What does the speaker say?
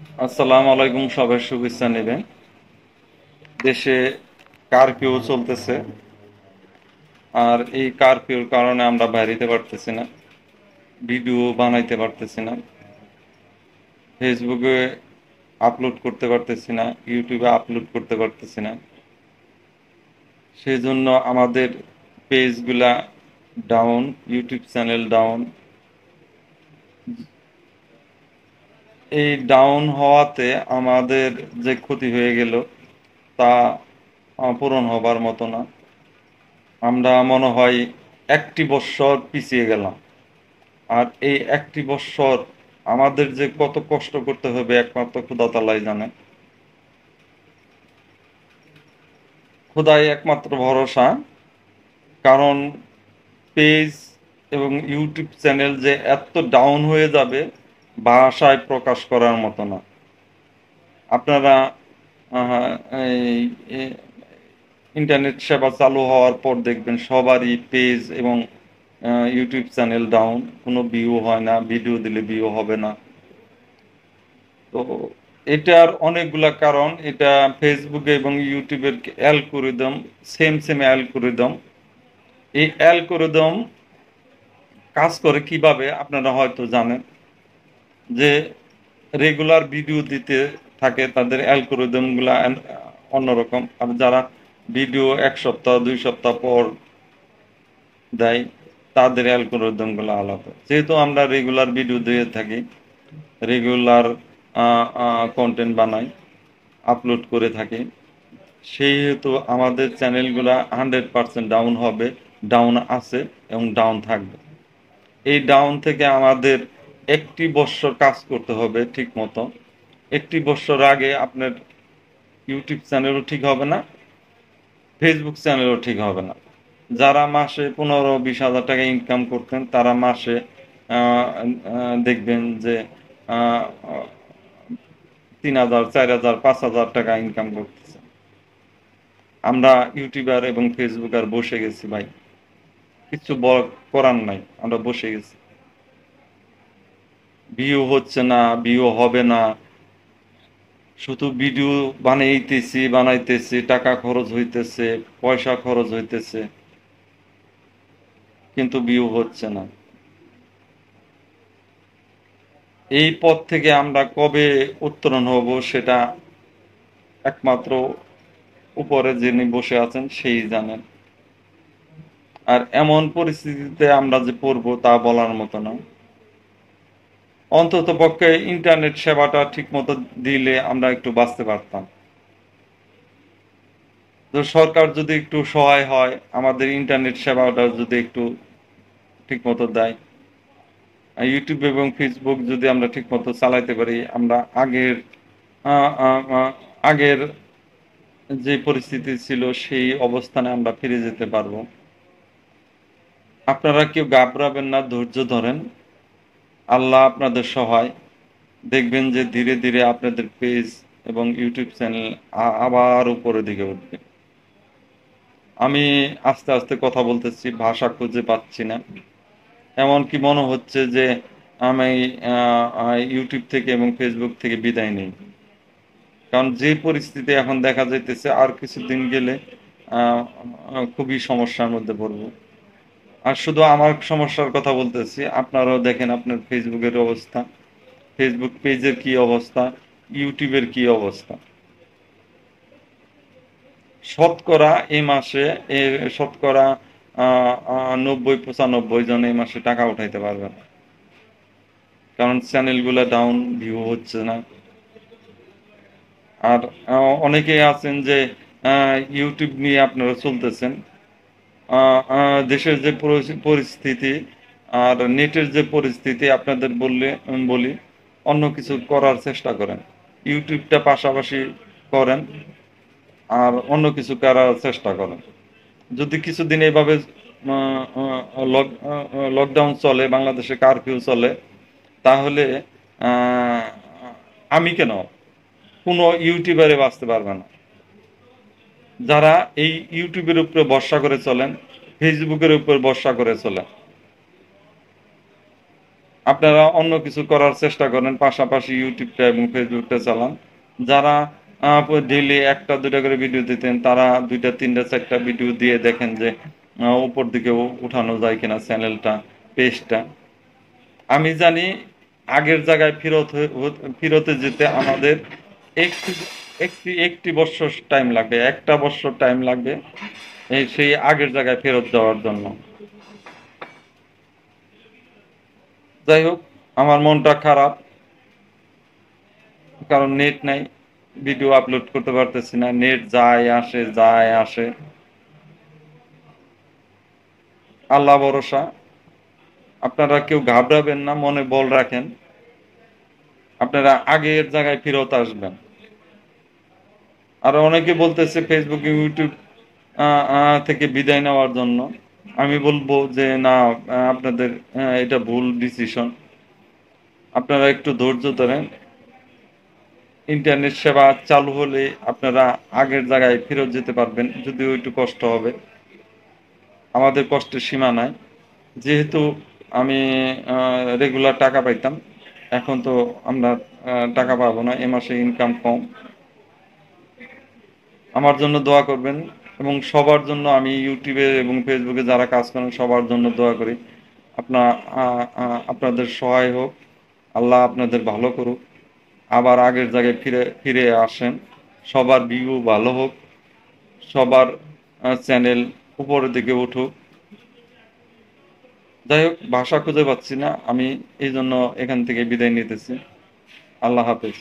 আসসালামু আলাইকুম, সবাই শুভেচ্ছা নেবেন। দেশে কারফিউ চলতেছে, আর এই কারফিউর কারণে আমরা বাইরে পারতেছি না, ভিডিও বানাইতে পারতেছি না, ফেসবুকে আপলোড করতে পারতেছি না, ইউটিউবে আপলোড করতে পারতেছি না। সেই জন্য আমাদের পেজগুলা ডাউন, ইউটিউব চ্যানেল ডাউন। এই ডাউন হওয়াতে আমাদের যে ক্ষতি হয়ে গেল তা পূরণ হবার মতো না। আমরা মনে হয় একটি বৎসর পিছিয়ে গেলাম। আর এই একটি বৎসর আমাদের যে কত কষ্ট করতে হবে একমাত্র খোদা তাআলাই জানে। খোদাই একমাত্র ভরসা। কারণ পেজ এবং ইউটিউব চ্যানেল যে এত ডাউন হয়ে যাবে ভাষায় প্রকাশ করার মতো না। আপনারা আহ, এই ইন্টারনেট সেবা চালু হওয়ার পর দেখবেন সবারই পেজ এবং ইউটিউব চ্যানেল ডাউন, কোনো ভিউ হয় না, ভিডিও দিলে ভিউ হবে না। তো এটার অনেকগুলা কারণ। এটা ফেসবুকে এবং ইউটিউবের অ্যালগরিদম, সেম সেম অ্যালগরিদম। এই অ্যালগরিদম কাজ করে কিভাবে আপনারা হয়তো জানেন, যে রেগুলার ভিডিও দিতে থাকে তাদের অ্যালগরিদমগুলা অন্যরকম, আর যারা ভিডিও 1 সপ্তাহ 2 সপ্তাহ পর দেয় তাদের অ্যালগরিদমগুলো আলাদা। যেহেতু আমরা রেগুলার ভিডিও দিয়ে থাকি, রেগুলার কন্টেন্ট বানাই, আপলোড করে থাকি, সেহেতু আমাদের চ্যানেলগুলা 100% ডাউন হবে, ডাউন আছে এবং ডাউন থাকবে। এই ডাউন থেকে আমাদের একটি বৎসর কাজ করতে হবে ঠিক মতো। একটি বৎসর আগে আপনার ইউটিউব চ্যানেলও ঠিক হবে না, ফেসবুক চ্যানেলও ঠিক হবে না। যারা মাসে 15-20 হাজার টাকা ইনকাম করতেন তারা মাসে দেখবেন যে 3,000 4,000 5,000 টাকা ইনকাম করতেছে। আমরা ইউটিউবার এবং ফেসবুকার বসে গেছি ভাই, কিছু করার নাই, আমরা বসে গেছি। ভিউ হচ্ছে না, ভিউ হবে না, শুধু ভিডিও বানাইতেছি, টাকা খরচ হইতেছে, পয়সা খরচ হইতেছে, কিন্তু ভিউ হচ্ছে না। এই পথ থেকে আমরা কবে উত্তরণ হব সেটা একমাত্র উপরে যিনি বসে আছেন সেই জানেন। আর এমন পরিস্থিতিতে আমরা যে পড়বো তা বলার মতো না। অন্তত পক্ষে ইন্টারনেট সেবাটা ঠিক মতো দিলে আমরা একটু বাঁচতে পারতাম। তো সরকার যদি একটু সহায় হয়, আমাদের ইন্টারনেট সেবাটা যদি একটু ঠিক মতো দেয়, আর ইউটিউব এবং ফেসবুক যদি আমরা ঠিক মতো চালাইতে পারি, আমরা আহ, আহ, আহ, আগের যে পরিস্থিতি ছিল সেই অবস্থানে আমরা ফিরে যেতে পারবো। আপনারা কেউ ঘাবড়াবেন না, ধৈর্য ধরেন, আল্লাহ আপনাদের সহায়। দেখবেন যে ধীরে ধীরে আপনাদের পেজ এবং ইউটিউব চ্যানেল আবার উপরের দিকে উঠবে। আমি আস্তে আস্তে কথা বলতেছি, ভাষা খুঁজে পাচ্ছি না। এমনকি মনে হচ্ছে যে আমি ইউটিউব থেকে এবং ফেসবুক থেকে বিদায় নেই। কারণ যে পরিস্থিতি এখন দেখা যাইতেছে, আর কিছুদিন গেলে খুবই সমস্যার মধ্যে পড়ব। আর শুধু আমার সমস্যার কথা বলতেছি, আপনারাও দেখেন আপনার ফেসবুকের অবস্থা, ফেসবুক পেজের কি অবস্থা, ইউটিউবের কি অবস্থা। শতকরা এই মাসে শতকরা 90-95 জন এই মাসে টাকা উঠাইতে পারবে না। কারণ চ্যানেলগুলো ডাউন, ভিউ হচ্ছে না। আর অনেকেই আছেন যে ইউটিউব নিয়ে আপনারা চলতেছেন। দেশের যে পরিস্থিতি আর নেটের যে পরিস্থিতি আপনাদের বলি, অন্য কিছু করার চেষ্টা করেন, ইউটিউবটা পাশাপাশি করেন, আর অন্য কিছু করার চেষ্টা করেন। যদি কিছুদিন এইভাবে লকডাউন চলে, বাংলাদেশে কারফিউ চলে, তাহলে আহ, আমি কেন, কোনো ইউটিউবারে বাঁচতে পারবে না। যারা এই ইউটিউবের উপরে ভরসা করে চলেন, ফেসবুকের উপর ভরসা করে চলেন, আপনারা অন্য কিছু করার চেষ্টা করেন, পাশাপাশি ইউটিউবটা এবং ফেসবুকটা চালান। যারা ডেইলি একটা দুইটা করে ভিডিও দিতেন, তারা দুইটা তিনটা চারটা ভিডিও দিয়ে দেখেন যে উপর দিকে উঠানো যায় কিনা চ্যানেলটা, পেজটা। আমি জানি আগের জায়গায় ফিরতে যেতে আমাদের একটি একটি বছর টাইম লাগবে, একটা বছর টাইম লাগবে এই সেই আগের জায়গায় ফেরত যাওয়ার জন্য। যাই হোক, আমার মনটা খারাপ, কারণ নেট নাই, ভিডিও আপলোড করতে পারতেছি না, নেট যায় আসে যায় আসে। আল্লাহ ভরসা, আপনারা কেউ ঘাবড়াবেন না, মনে বল রাখেন, আপনারা আগের জায়গায় ফেরত আসবেন। আর অনেকে বলতেছে ফেসবুক ইউটিউব থেকে বিদায় নেওয়ার জন্য। আমি বলবো যে না, আপনাদের এটা ভুল ডিসিশন। আপনারা একটু ধৈর্য ধরেন, ইন্টারনেট সেবা চালু হলে আপনারা আগের জায়গায় ফেরত যেতে পারবেন, যদিও একটু কষ্ট হবে। আমাদের কষ্টের সীমা নাই। যেহেতু আমি রেগুলার টাকা পাইতাম, এখন তো আমরা টাকা পাবো না, এ মাসে ইনকাম কম। আমার জন্য দোয়া করবেন, এবং সবার জন্য, আমি ইউটিউবে এবং ফেসবুকে যারা কাজ করেন সবার জন্য দোয়া করি। আপনার আপনাদের সহায় হোক, আল্লাহ আপনাদের ভালো করুক, আবার আগের জায়গায় ফিরে ফিরে আসেন, সবার ভিউ ভালো হোক, সবার চ্যানেল উপরের দিকে উঠুক। যাই হোক, ভাষা খুঁজে পাচ্ছি না আমি, এই জন্য এখান থেকে বিদায় নিতেছি। আল্লাহ হাফেজ।